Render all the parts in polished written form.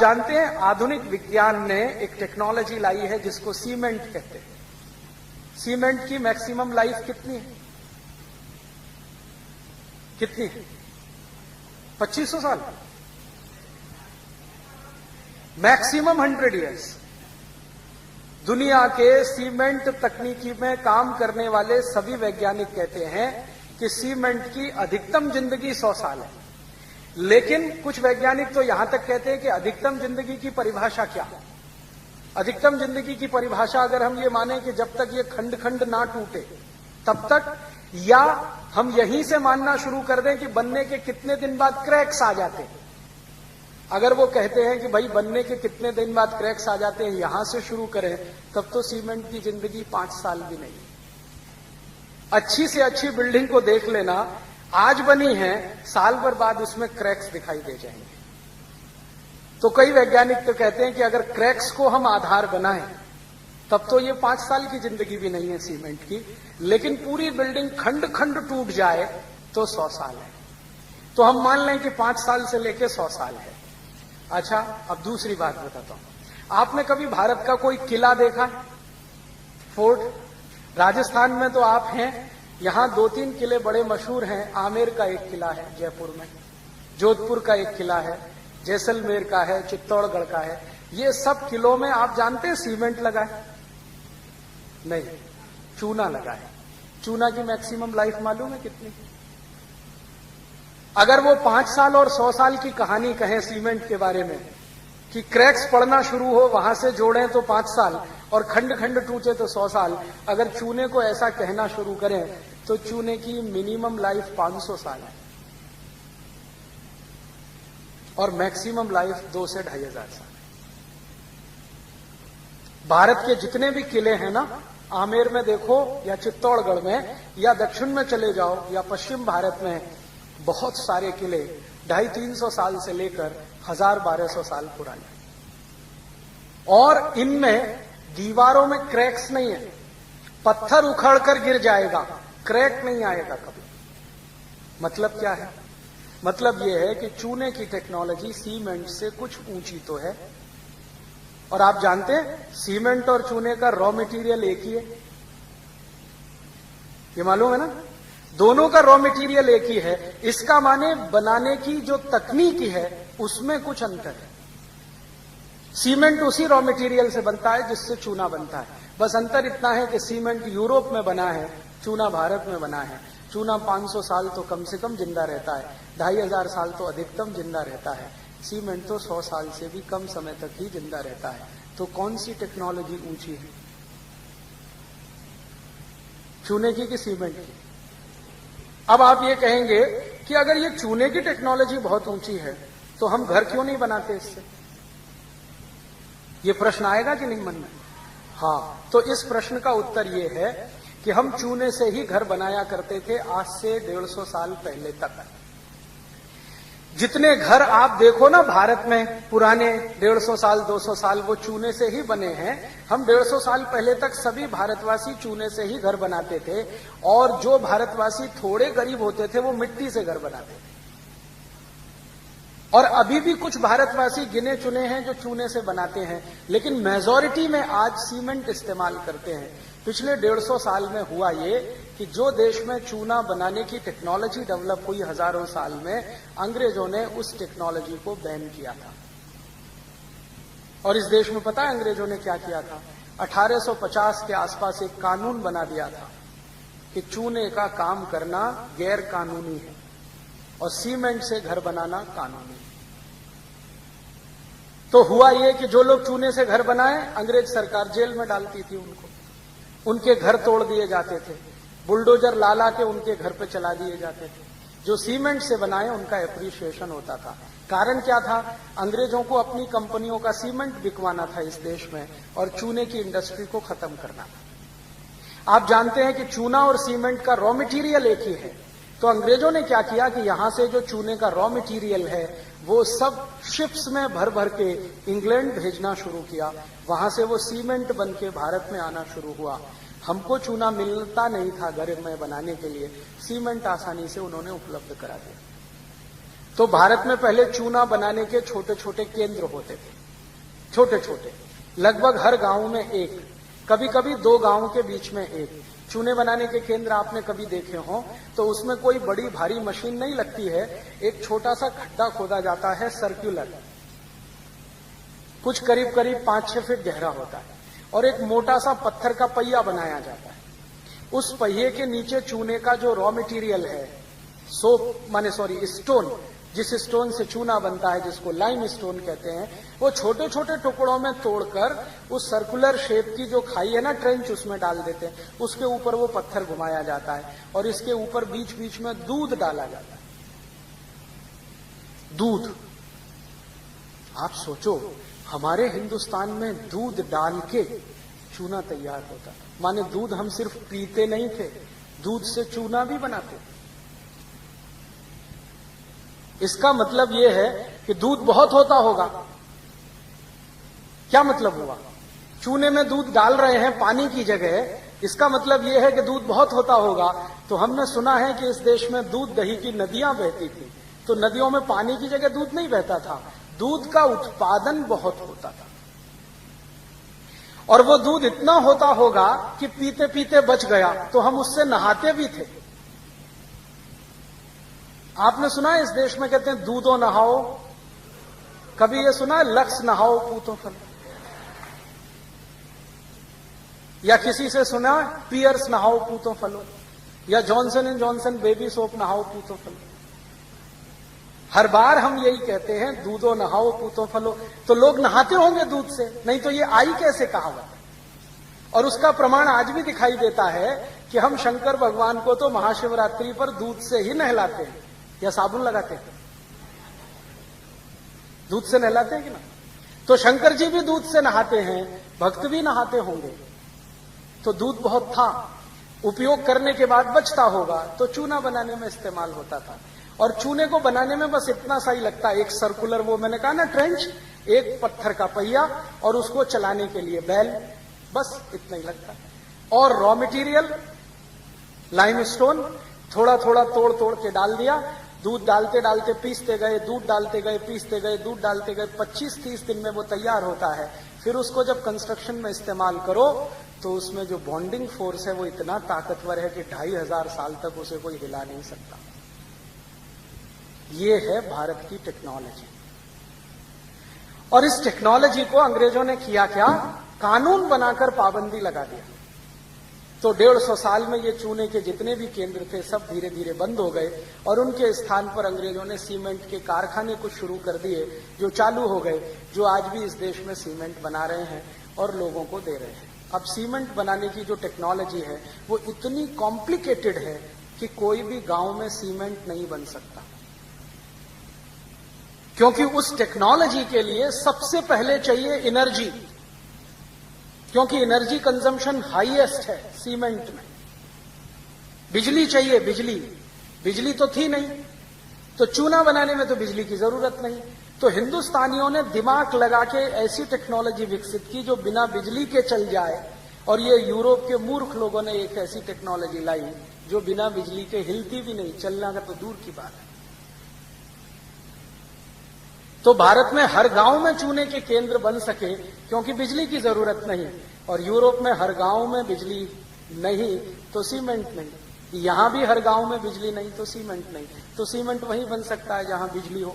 जानते हैं आधुनिक विज्ञान ने एक टेक्नोलॉजी लाई है जिसको सीमेंट कहते हैं। सीमेंट की मैक्सिमम लाइफ कितनी है? कितनी है? 2500 साल, मैक्सिमम 100 इयर्स। दुनिया के सीमेंट तकनीकी में काम करने वाले सभी वैज्ञानिक कहते हैं कि सीमेंट की अधिकतम जिंदगी 100 साल है। लेकिन कुछ वैज्ञानिक तो यहां तक कहते हैं कि अधिकतम जिंदगी की परिभाषा क्या है? अधिकतम जिंदगी की परिभाषा अगर हम ये माने कि जब तक ये खंड खंड ना टूटे तब तक, या हम यहीं से मानना शुरू कर दें कि बनने के कितने दिन बाद क्रैक्स आ जाते हैं। अगर वो कहते हैं कि भाई बनने के कितने दिन बाद क्रैक्स आ जाते हैं, यहां से शुरू करें, तब तो सीमेंट की जिंदगी 5 साल भी नहीं। अच्छी से अच्छी बिल्डिंग को देख लेना, आज बनी है, साल भर बाद उसमें क्रैक्स दिखाई दे जाएंगे। तो कई वैज्ञानिक तो कहते हैं कि अगर क्रैक्स को हम आधार बनाएं तब तो ये 5 साल की जिंदगी भी नहीं है सीमेंट की, लेकिन पूरी बिल्डिंग खंड खंड टूट जाए तो 100 साल है। तो हम मान लें कि 5 साल से लेकर 100 साल है। अच्छा, अब दूसरी बात बताता हूं। आपने कभी भारत का कोई किला देखा है? फोर्ट? राजस्थान में तो आप हैं, यहां 2-3 किले बड़े मशहूर हैं। आमेर का एक किला है जयपुर में, जोधपुर का एक किला है, जैसलमेर का है, चित्तौड़गढ़ का है। ये सब किलों में आप जानते हैं सीमेंट लगा है? नहीं, चूना लगा है। चूना की मैक्सिमम लाइफ मालूम है कितनी? अगर वो 5 साल और 100 साल की कहानी कहें सीमेंट के बारे में कि क्रैक्स पड़ना शुरू हो, वहां से जोड़ें तो 5 साल और खंड खंड टूटे तो 100 साल, अगर चूने को ऐसा कहना शुरू करें तो चूने की मिनिमम लाइफ 500 साल है और मैक्सिमम लाइफ 2 से 2500 साल है। भारत के जितने भी किले हैं ना, आमेर में देखो या चित्तौड़गढ़ में या दक्षिण में चले जाओ या पश्चिम भारत में, बहुत सारे किले 250-300 साल से लेकर 1000-1200 साल पुराने, और इनमें दीवारों में क्रैक्स नहीं है। पत्थर उखड़कर गिर जाएगा, क्रैक नहीं आएगा कभी। मतलब क्या है? मतलब यह है कि चूने की टेक्नोलॉजी सीमेंट से कुछ ऊंची तो है। और आप जानते हैं सीमेंट और चूने का रॉ मटेरियल एक ही है, ये मालूम है ना? दोनों का रॉ मटेरियल एक ही है। इसका माने बनाने की जो तकनीकी है उसमें कुछ अंतर है। सीमेंट उसी रॉ मटेरियल से बनता है जिससे चूना बनता है, बस अंतर इतना है कि सीमेंट यूरोप में बना है, चूना भारत में बना है। चूना 500 साल तो कम से कम जिंदा रहता है, 2500 साल तो अधिकतम जिंदा रहता है। सीमेंट तो 100 साल से भी कम समय तक ही जिंदा रहता है। तो कौन सी टेक्नोलॉजी ऊंची है, चूने की कि सीमेंट की? अब आप ये कहेंगे कि अगर ये चूने की टेक्नोलॉजी बहुत ऊंची है तो हम घर क्यों नहीं बनाते इससे? ये प्रश्न आएगा कि नहीं मन में? हाँ, तो इस प्रश्न का उत्तर ये है कि हम चूने से ही घर बनाया करते थे आज से 150 साल पहले तक। जितने घर आप देखो ना भारत में पुराने 150 साल 200 साल, वो चूने से ही बने हैं। हम 150 साल पहले तक सभी भारतवासी चूने से ही घर बनाते थे, और जो भारतवासी थोड़े गरीब होते थे वो मिट्टी से घर बनाते थे। और अभी भी कुछ भारतवासी गिने चुने हैं जो चूने से बनाते हैं, लेकिन मेजॉरिटी में आज सीमेंट इस्तेमाल करते हैं। पिछले 150 साल में हुआ ये कि जो देश में चूना बनाने की टेक्नोलॉजी डेवलप हुई हजारों साल में, अंग्रेजों ने उस टेक्नोलॉजी को बैन किया था। और इस देश में पता है अंग्रेजों ने क्या किया था? 1850 के आसपास एक कानून बना दिया था कि चूने का काम करना गैर कानूनी है और सीमेंट से घर बनाना कानूनी है। तो हुआ ये कि जो लोग चूने से घर बनाए, अंग्रेज सरकार जेल में डालती थी उनको, उनके घर तोड़ दिए जाते थे, बुलडोजर ला ला के उनके घर पे चला दिए जाते थे। जो सीमेंट से बनाए उनका एप्रिसिएशन होता था। कारण क्या था? अंग्रेजों को अपनी कंपनियों का सीमेंट बिकवाना था इस देश में और चूने की इंडस्ट्री को खत्म करना था। आप जानते हैं कि चूना और सीमेंट का रॉ मटेरियल एक ही है। तो अंग्रेजों ने क्या किया कि यहां से जो चूने का रॉ मटेरियल है वो सब शिप्स में भर भर के इंग्लैंड भेजना शुरू किया। वहां से वो सीमेंट बन के भारत में आना शुरू हुआ। हमको चूना मिलता नहीं था घर में बनाने के लिए, सीमेंट आसानी से उन्होंने उपलब्ध करा दिया। तो भारत में पहले चूना बनाने के छोटे छोटे केंद्र होते थे, छोटे छोटे, लगभग हर गांव में एक, कभी कभी 2 गांव के बीच में एक चूने बनाने के केंद्र आपने कभी देखे हो तो उसमें कोई बड़ी भारी मशीन नहीं लगती है। एक छोटा सा खड्डा खोदा जाता है, सर्कुलर, कुछ करीब करीब 5-6 फीट गहरा होता है, और एक मोटा सा पत्थर का पहिया बनाया जाता है। उस पहिए के नीचे चूने का जो रॉ मटेरियल है, स्टोन, जिस स्टोन से चूना बनता है, जिसको लाइम स्टोन कहते हैं, वो छोटे छोटे टुकड़ों में तोड़कर उस सर्कुलर शेप की जो खाई है ना, ट्रेंच, उसमें डाल देते हैं। उसके ऊपर वो पत्थर घुमाया जाता है और इसके ऊपर बीच बीच में दूध डाला जाता है। दूध, आप सोचो, हमारे हिंदुस्तान में दूध डाल के चूना तैयार होता है। माने दूध हम सिर्फ पीते नहीं थे, दूध से चूना भी बनाते थे। इसका मतलब यह है कि दूध बहुत होता होगा। क्या मतलब हुआ? चूने में दूध डाल रहे हैं पानी की जगह, इसका मतलब यह है कि दूध बहुत होता होगा। तो हमने सुना है कि इस देश में दूध दही की नदियां बहती थी, तो नदियों में पानी की जगह दूध नहीं बहता था, दूध का उत्पादन बहुत होता था। और वो दूध इतना होता होगा कि पीते पीते बच गया तो हम उससे नहाते भी थे। आपने सुना है इस देश में कहते हैं दूधो नहाओ, कभी ये सुना है लक्स नहाओ पूतो फल? या किसी से सुना पियर्स नहाओ पूतो फलो, या Johnson and Johnson baby soap नहाओ पूतो फलो? हर बार हम यही कहते हैं दूधो नहाओ पूतो फलो। तो लोग नहाते होंगे दूध से, नहीं तो ये आई कैसे कहावत? और उसका प्रमाण आज भी दिखाई देता है कि हम शंकर भगवान को तो महाशिवरात्रि पर दूध से ही नहलाते हैं, या साबुन लगाते हैं, दूध से नहलाते हैं कि ना? तो शंकर जी भी दूध से नहाते हैं, भक्त भी नहाते होंगे। तो दूध बहुत था, उपयोग करने के बाद बचता होगा तो चूना बनाने में इस्तेमाल होता था। और चूने को बनाने में बस इतना सा ही लगता है, एक सर्कुलर, वो मैंने कहा ना ट्रेंच, एक पत्थर का पहिया और उसको चलाने के लिए बैल, बस इतना ही लगता है। और रॉ मटेरियल लाइमस्टोन थोड़ा थोड़ा तोड़ तोड़ के डाल दिया, दूध डालते डालते पीसते गए, दूध डालते गए, पीसते गए, दूध डालते गए, 25-30 दिन में वो तैयार होता है। फिर उसको जब कंस्ट्रक्शन में इस्तेमाल करो तो उसमें जो बॉन्डिंग फोर्स है वो इतना ताकतवर है कि 2500 साल तक उसे कोई हिला नहीं सकता। ये है भारत की टेक्नोलॉजी। और इस टेक्नोलॉजी को अंग्रेजों ने किया क्या? कानून बनाकर पाबंदी लगा दिया। तो 150 साल में ये चूने के जितने भी केंद्र थे सब धीरे धीरे बंद हो गए और उनके स्थान पर अंग्रेजों ने सीमेंट के कारखाने कुछ शुरू कर दिए, जो चालू हो गए, जो आज भी इस देश में सीमेंट बना रहे हैं और लोगों को दे रहे हैं। अब सीमेंट बनाने की जो टेक्नोलॉजी है वो इतनी कॉम्प्लिकेटेड है कि कोई भी गांव में सीमेंट नहीं बन सकता, क्योंकि उस टेक्नोलॉजी के लिए सबसे पहले चाहिए एनर्जी, क्योंकि एनर्जी कंजम्पशन हाईएस्ट है सीमेंट में। बिजली चाहिए, बिजली तो थी नहीं, तो चूना बनाने में तो बिजली की जरूरत नहीं। तो हिंदुस्तानियों ने दिमाग लगा के ऐसी टेक्नोलॉजी विकसित की जो बिना बिजली के चल जाए, और ये यूरोप के मूर्ख लोगों ने एक ऐसी टेक्नोलॉजी लाई जो बिना बिजली के हिलती भी नहीं, चलना का तो दूर की बात है। तो भारत में हर गांव में चूने के केंद्र बन सके क्योंकि बिजली की जरूरत नहीं, और यूरोप में हर गांव में बिजली नहीं तो सीमेंट नहीं, यहां भी हर गांव में बिजली नहीं तो सीमेंट नहीं। तो सीमेंट वहीं बन सकता है जहां बिजली हो,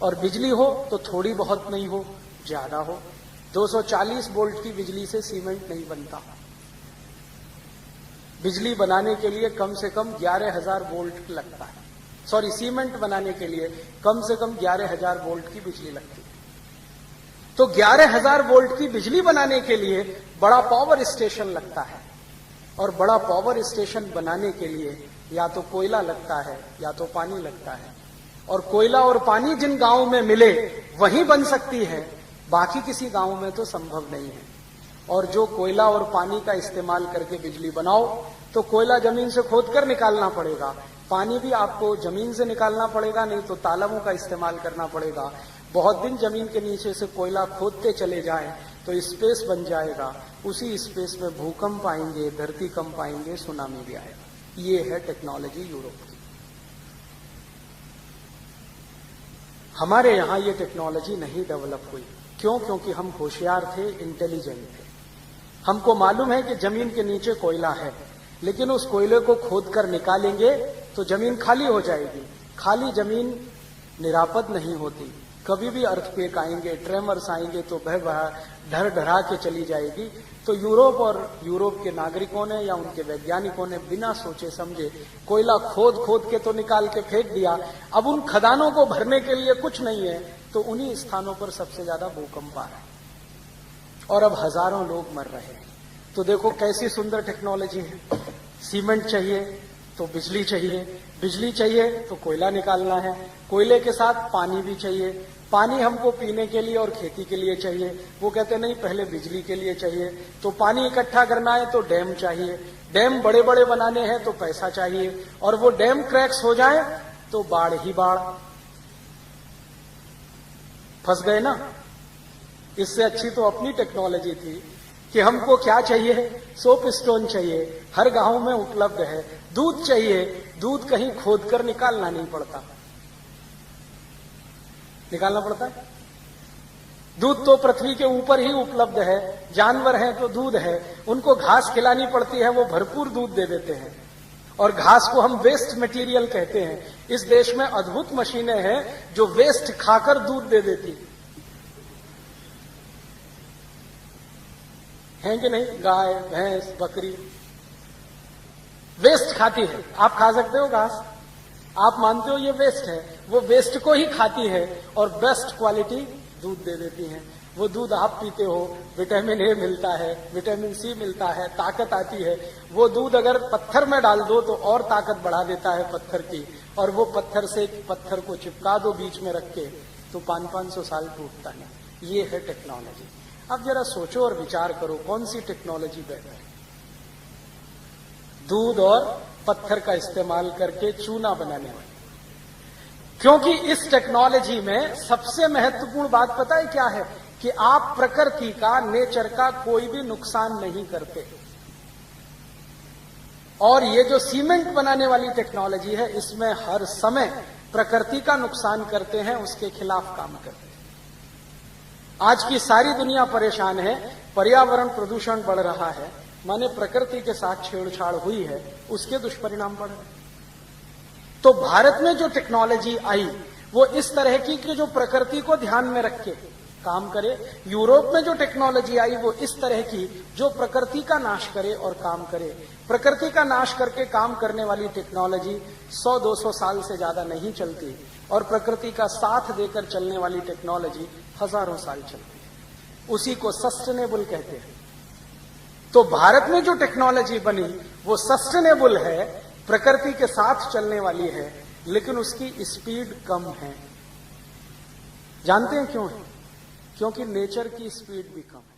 और बिजली हो तो थोड़ी बहुत नहीं हो, ज्यादा हो। 240 वोल्ट की बिजली से सीमेंट नहीं बनता। बिजली बनाने के लिए कम से कम 11,000 वोल्ट लगता है। सीमेंट बनाने के लिए कम से कम 11,000 वोल्ट की बिजली लगती है। तो 11,000 वोल्ट की बिजली बनाने के लिए बड़ा पावर स्टेशन लगता है, और बड़ा पावर स्टेशन बनाने के लिए या तो कोयला लगता है या तो पानी लगता है, और कोयला और पानी जिन गांवों में मिले वहीं बन सकती है, बाकी किसी गांव में तो संभव नहीं है। और जो कोयला और पानी का इस्तेमाल करके बिजली बनाओ तो कोयला जमीन से खोदकर निकालना पड़ेगा, पानी भी आपको जमीन से निकालना पड़ेगा, नहीं तो तालाबों का इस्तेमाल करना पड़ेगा। बहुत दिन जमीन के नीचे से कोयला खोदते चले जाएं तो स्पेस बन जाएगा, उसी स्पेस में भूकंप आएंगे, धरती कंप आएंगे, सुनामी भी आएगा। ये है टेक्नोलॉजी यूरोप की। हमारे यहां ये टेक्नोलॉजी नहीं डेवलप हुई। क्यों? क्योंकि हम होशियार थे, इंटेलिजेंट थे। हमको मालूम है कि जमीन के नीचे कोयला है, लेकिन उस कोयले को खोद कर निकालेंगे तो जमीन खाली हो जाएगी। खाली जमीन निरापद नहीं होती। कभी भी अर्थक्वेक आएंगे, ट्रेमर्स आएंगे तो ढर ढरा के चली जाएगी। तो यूरोप और यूरोप के नागरिकों ने या उनके वैज्ञानिकों ने बिना सोचे समझे कोयला खोद खोद के तो निकाल के फेंक दिया। अब उन खदानों को भरने के लिए कुछ नहीं है, तो उन्हीं स्थानों पर सबसे ज्यादा भूकंप आ रहा है और अब हजारों लोग मर रहे हैं। तो देखो कैसी सुंदर टेक्नोलॉजी है। सीमेंट चाहिए तो बिजली चाहिए, बिजली चाहिए तो कोयला निकालना है, कोयले के साथ पानी भी चाहिए। पानी हमको पीने के लिए और खेती के लिए चाहिए। वो कहते नहीं, पहले बिजली के लिए चाहिए। तो पानी इकट्ठा करना है तो डैम चाहिए, डैम बड़े बड़े बनाने हैं तो पैसा चाहिए, और वो डैम क्रैक्स हो जाए तो बाढ़ ही बाढ़। फंस गए ना। इससे अच्छी तो अपनी टेक्नोलॉजी थी कि हमको क्या चाहिए, सोप स्टोन चाहिए, हर गांव में उपलब्ध है। दूध चाहिए, दूध कहीं खोद कर निकालना नहीं पड़ता। निकालना पड़ता है? दूध तो पृथ्वी के ऊपर ही उपलब्ध है। जानवर हैं तो दूध है, उनको घास खिलानी पड़ती है, वो भरपूर दूध दे देते हैं। और घास को हम वेस्ट मटेरियल कहते हैं। इस देश में अद्भुत मशीनें हैं जो वेस्ट खाकर दूध दे देती हैं कि नहीं? गाय, भैंस, बकरी वेस्ट खाती है। आप खा सकते हो घास? आप मानते हो ये वेस्ट है? वो वेस्ट को ही खाती है और बेस्ट क्वालिटी दूध दे देती हैं। वो दूध आप पीते हो, विटामिन ए मिलता है, विटामिन सी मिलता है, ताकत आती है। वो दूध अगर पत्थर में डाल दो तो और ताकत बढ़ा देता है पत्थर की, और वो पत्थर से पत्थर को चिपका दो बीच में रख के तो 500-500 साल टूटता नहीं। ये है टेक्नोलॉजी। अब जरा सोचो और विचार करो, कौन सी टेक्नोलॉजी बेहतर है? दूध और पत्थर का इस्तेमाल करके चूना बनाने वाली। क्योंकि इस टेक्नोलॉजी में सबसे महत्वपूर्ण बात पता है क्या है? कि आप प्रकृति का, नेचर का कोई भी नुकसान नहीं करते। और ये जो सीमेंट बनाने वाली टेक्नोलॉजी है, इसमें हर समय प्रकृति का नुकसान करते हैं, उसके खिलाफ काम करते हैं। आज की सारी दुनिया परेशान है, पर्यावरण प्रदूषण बढ़ रहा है, माने प्रकृति के साथ छेड़छाड़ हुई है, उसके दुष्परिणाम बढ़ रहे हैं। तो भारत में जो टेक्नोलॉजी आई वो इस तरह की कि जो प्रकृति को ध्यान में रख के काम करे। यूरोप में जो टेक्नोलॉजी आई वो इस तरह की जो प्रकृति का नाश करे और काम करे। प्रकृति का नाश करके काम करने वाली टेक्नोलॉजी 100-200 साल से ज्यादा नहीं चलती, और प्रकृति का साथ देकर चलने वाली टेक्नोलॉजी हजारों साल चलती है। उसी को सस्टेनेबल कहते हैं। तो भारत में जो टेक्नोलॉजी बनी वो सस्टेनेबल है, प्रकृति के साथ चलने वाली है, लेकिन उसकी स्पीड कम है। जानते हैं क्यों है? क्योंकि नेचर की स्पीड भी कम है।